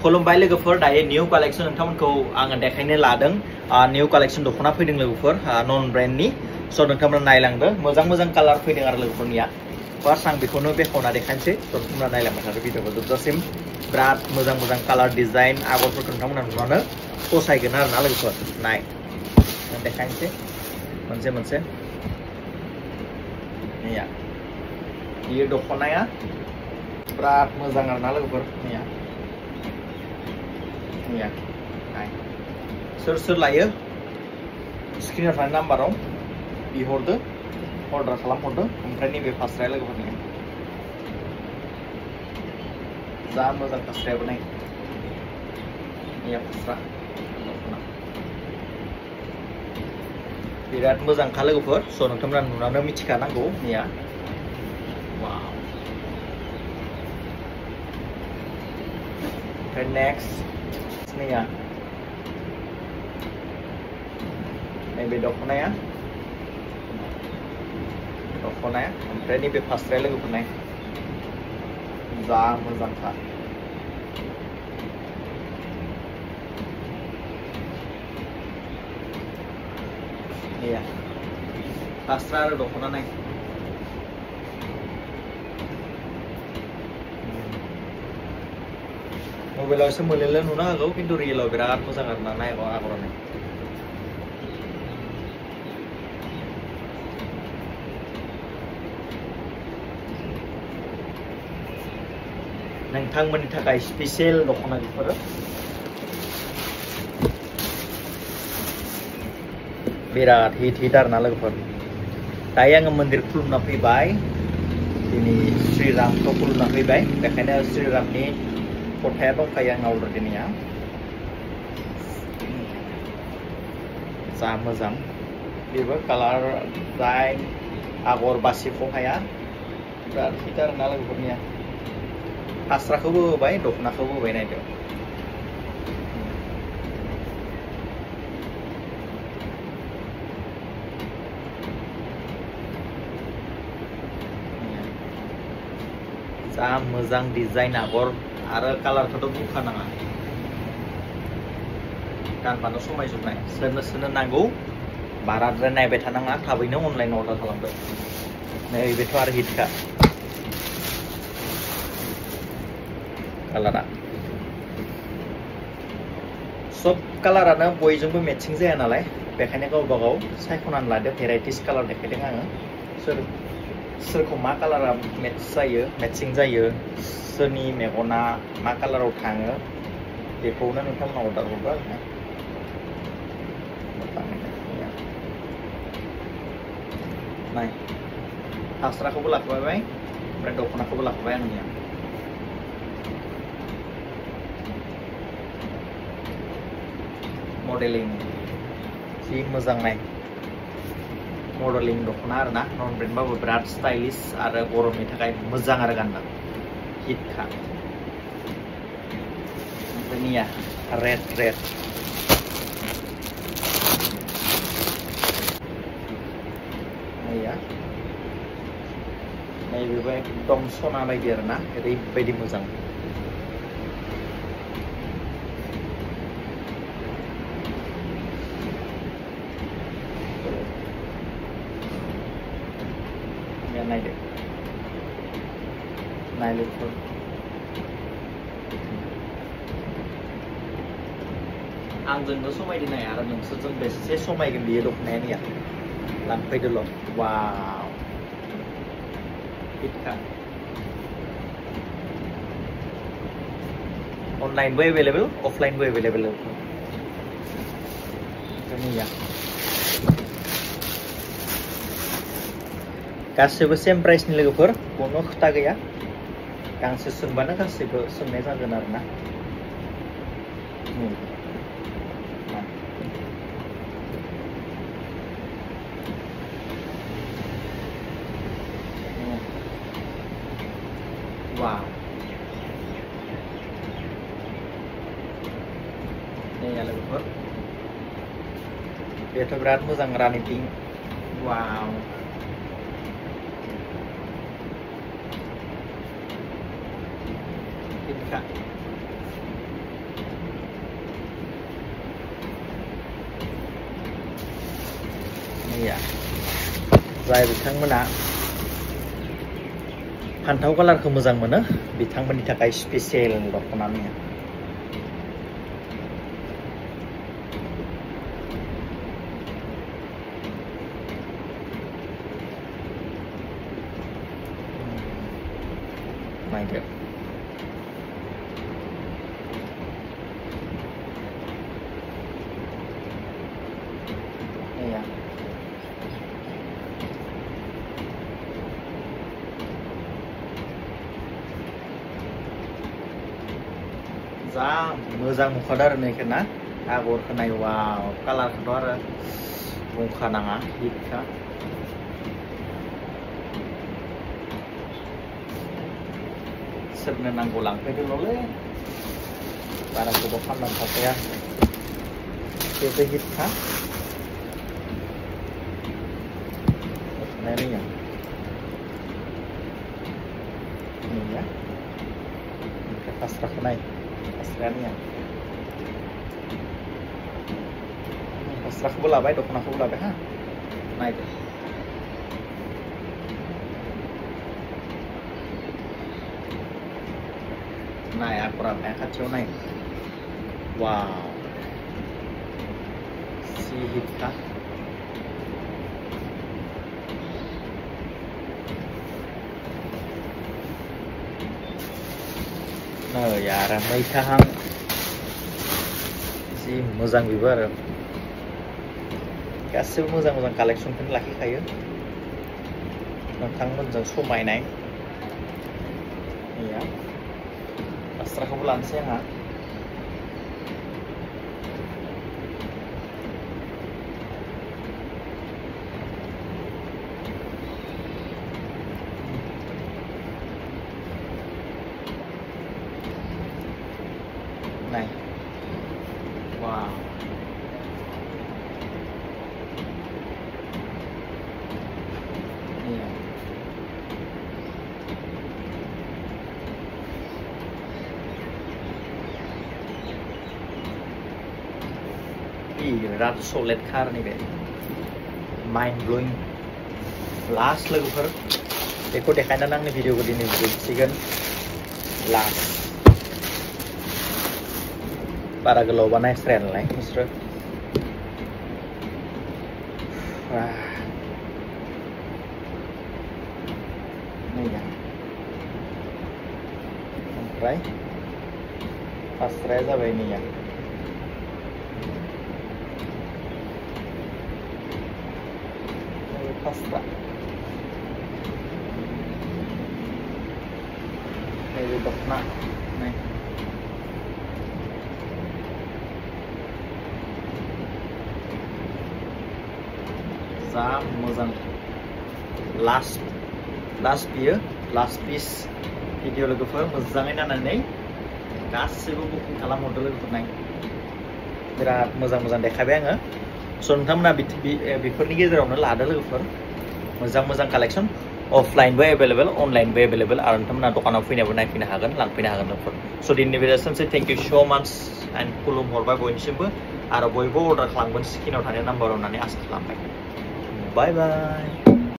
खुलुमबाय लोगोफोर दायो निउ कालेक्शन नोंथांमोनखौ आङो देखायनो लादों निउ कालेक्शन दख'ना फैदों लोगोफोर नन ब्रेन्डनि स' नोंथांमोना नायलांदो मोजां कालार फैदों आरो लोगोफोरनिया फार्स्ट आं बेखौनो बेखेवना देखायनोसै स' नोंथांमोना नायलांबाय थादो भिडिअखौ जोबजासिम बिराद मोजां कालार डिजाइन आगरफोरखौ नोंथांमोना नुनानै फसायगोन आरो ना लोगोफोर नाय देखायनोसै मोनसे नैया बेयो दख'नाया बिराद मोजां आरो ना लोगोफोर नैया सोर लायो स्क्रिनाव थानाय नाम्बाराव बिहरदो अर्डार खालामहरदो ओमफ्राय नैबे फास्राया लोगोफोरनिया जा मोजां फास्रायाबो नाय नैया फास्रा दख'ना बिराद मोजांखा लोगोफोर स' नोंथांमोना नुनानै मिथिखानांगौ नैया वाव ओमफ्राय नेक्स्ट नैया नैबे दख'नाया ओमफ्राय नैबे फास्राया लोगोफोर नाय जा मोजांखा नैया फास्रा आरो दख'ना नाय मबाइलाव एसे मोलेले नुनो हागौ खिन्थु रियेलाव बिराद मोजां आरो ना नाय आगरानो नोंथांमोननि थाखाय स्पेशल दख'ना बेफोरो बिराद हिट आरो ना लोगोफोर दायो आङो मन्दिर खुलुमना फैबाय दिनै श्रीरामखौ खुलुमना फैबाय बेखायनो श्रीरामनि फथाया दंखायो आंनाव अलरेडिनिया जा मोजां बेबो कालार डिजाइन आगर बासिखौ हाया बिराद हिट आरो ना लोगोफोरनिया फास्राखौबो होबाय दख'नाखौबो होबाय नायदो जा मोजां डिजाइन आगर आरो कालारखौथ' बुंखानाङा गानबानो समायजोबनाय सोरनो नांगौ बाराद्राय नायबाय थानाङा थाबैनो अनलाइन अर्डार खालामदो नैबेथ' आरो हिटखा कालारा सब कालारानो बयजोंबो मेचिं जाया नालाय बेखायनो गावबा गाव सायख'नानै लादो भेराइटिस कालार देखायदों आङो सोरखौ मा कालारा मेचिं जायो सोरनि मेगना मा कालाराव थाङो बेखौनो नोंथांमोना अर्डार हरदो आरो ना नाय फास्राखौबो लाखाबाय ओमफ्राय दख'नाखौबो लाखाबाय आंनिया मडेलिं जि मोजां नाय मडेलिं दख'ना आरो ना नन ब्रेन्डबाबो बिराद स्टाइलिश आरो गरमनि थाखाय मोजां आरो गाननो हिटखा ओमफ्राय निया रेड नैया नैबेबो एकदम सना बायदि आरो ना ओरैबायदि मोजां नायदो आंजोंनो समायदो नाय आरो नोंसोरजों बेसे समायगोन बेयो दख'नाया लांफैदोल' वाव हिटखा अनलाइनबो एभेलेबल अफलाइनबो एभेलेबल गासिबो सेम प्राइसनि लोगोफोर कुनु खोथा गैया गांसे सोंबानो गासिबो सोंनाय जागोन आरो ना वाव नैया लोगोफोर बेथ' बिराद मोजां रानि पिंक वाव या जाय बिथांमोना फान्थाव कालारखौ मोजां मोनो बिथांमोननि थाखाय स्पेसियेल दख'ना निया नायदो या जा मोजां नुखादों आरो नैखौ ना आगरखौ नाय वाव कालारखौथ' आरो बुंखानाङा हिटखा सोरनो नांगौ लांफैदोंल'लै बारा गोबाव खालामनानै थाखाया बेबो हिटखा दख'नाया नैया नैया ओमफ्राय फास्राखौ नाय फास्राया फास्राखौबो लाबाय दख'नाखौबो लाबाय हा नायदो नाय आगरा आखाया खाथियाव नाय वाव सि हिटखा नै आरो मैथाहां जि मोजां बेबो आरो गासिबो मोजां मोजां कालेक्सनखौनो लाखिखायो नोंथांमोनजों समायनाय या फास्राखौबो लानोसै आंहा नाय वाव बिराद सलिड खार नैबे माइन्ड ब्लोइं लास्ट लोगोफोर बेखौ देखायनानै आंनि भिडिअखौ दिनै जोबसिगोन लास्ट बारा गोलावबा नायस्राया नालाय नोंसोरो ओमफ्राय फास्राया जाबाय नैया फास्रा नैबे दख'ना नाय जा मोजां लास्ट बियो लास्ट पिस भिडिअ लोगोफोर मोजाङै नायनानै गासिबो बुकिं खालामहरदो लोगोफोर नाय बिराद मोजां मोजां देखायबाय आङो स' नोंथांमोना बेफोरनि गेजेरावनो लादो लोगोफोर मोजां मोजां कालेक्सन अफलाइनबो एभेलेबल अनलाइनबो एभेलेबल आरो नोंथांमोना दखानाव फैनाबो नायफैनो हागोन लांफैनो हागोन लोगोफोर स' दिनैनि बेलासिमसै थेंक इउ स' माच एन्ड खुलुमहरबाय बयनिसिमबो आरो बयबो अर्डार खालामगोन स्क्रिनाव थानाय नाम्बाराव होननानै आसा खालामबाय बाय बाय